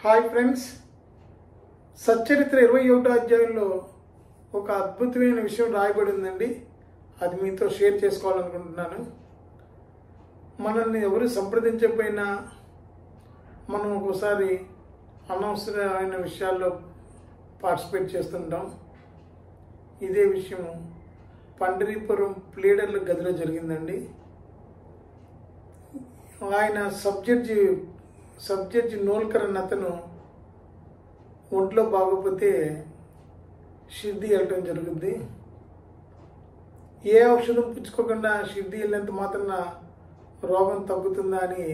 Hi friends, Satcharitra 21వ అధ్యాయంలో ఒక అద్భుతమైన విషయం రాయబడి ఉందండి. అది మీతో షేర్ చేసుకోవాలనుకుంటున్నాను. మనల్ని ఎవరు సంప్రదించకపోయినా మనం ఒక్కోసారి అనవసరమైన విషయాల్లో పార్టిసిపేట్ చేస్తుంటాం. ఇదే విషయం పండరీపురం ప్లీడర్ల గదిలో జరిగిందండి. ఆయన సబ్జడ్జి నోల్కర్ అన్న అతను ఒంట్లో బాగోపోతే షిర్డీ వెళ్ళటం జరుగుద్ది. ఏ ఔషధం పుచ్చుకోకుండా షిర్డీ వెళ్ళేంత మాత్రాన రోగం తగ్గుతుందా అని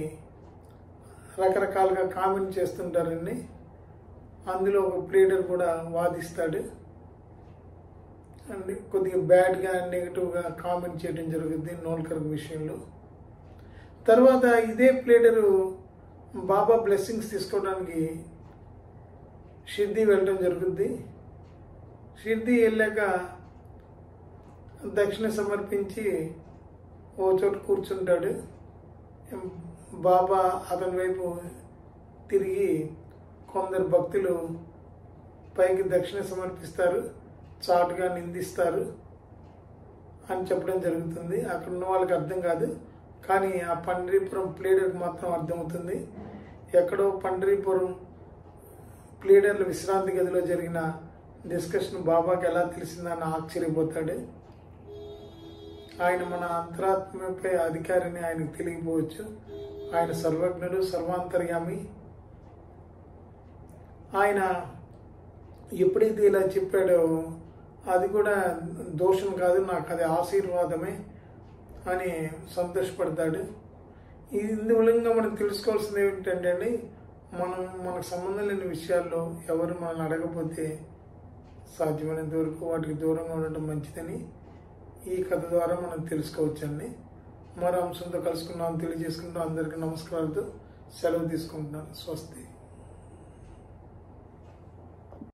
రకరకాలుగా కామెంట్ చేస్తుంటారండి. అందులో ఒక ప్లీడర్ కూడా వాదిస్తాడు అండి. కొద్దిగా బ్యాడ్గా నెగిటివ్గా కామెంట్ చేయడం జరుగుద్ది నోల్కర్ విషయంలో. తర్వాత ఇదే ప్లీడరు బాబా బ్లెస్సింగ్స్ తీసుకోవడానికి షిర్డీ వెళ్ళడం జరుగుద్ది. షిర్డీ వెళ్ళాక దక్షిణ సమర్పించి ఓ చోట కూర్చుంటాడు. బాబా అతని వైపు తిరిగి కొందరు భక్తులు పైకి దక్షిణ సమర్పిస్తారు, చాటుగా నిందిస్తారు అని చెప్పడం జరుగుతుంది. అక్కడ ఉన్న వాళ్ళకి అర్థం కాదు, కానీ ఆ పండరీపురం ప్లీడర్కి మాత్రం అర్థమవుతుంది. ఎక్కడో పండరీపురం ప్లీడర్ల విశ్రాంతి గదిలో జరిగిన డిస్కషన్ బాబాకి ఎలా తెలిసిందని ఆశ్చర్యపోతాడు. ఆయన మన అంతరాత్మపై అధికారిని ఆయనకు తెలియకపోవచ్చు. ఆయన సర్వజ్ఞుడు, సర్వాంతర్యామి. ఆయన ఎప్పుడైతే ఇలా చెప్పాడో అది కూడా దోషం కాదు, నాకు అది ఆశీర్వాదమే అని సంతోషపడతాడు. ఇందువలంగా మనం తెలుసుకోవాల్సింది ఏమిటంటే అండి, మనకు సంబంధం లేని విషయాల్లో ఎవరు మనల్ని అడగకపోతే సాధ్యమైనంత వరకు వాటికి దూరంగా ఉండటం మంచిదని ఈ కథ ద్వారా మనం తెలుసుకోవచ్చండి. మరో అంశంతో కలుసుకున్నాం తెలియజేసుకుంటూ అందరికీ నమస్కారాలతో సెలవు తీసుకుంటున్నాను. స్వస్తి.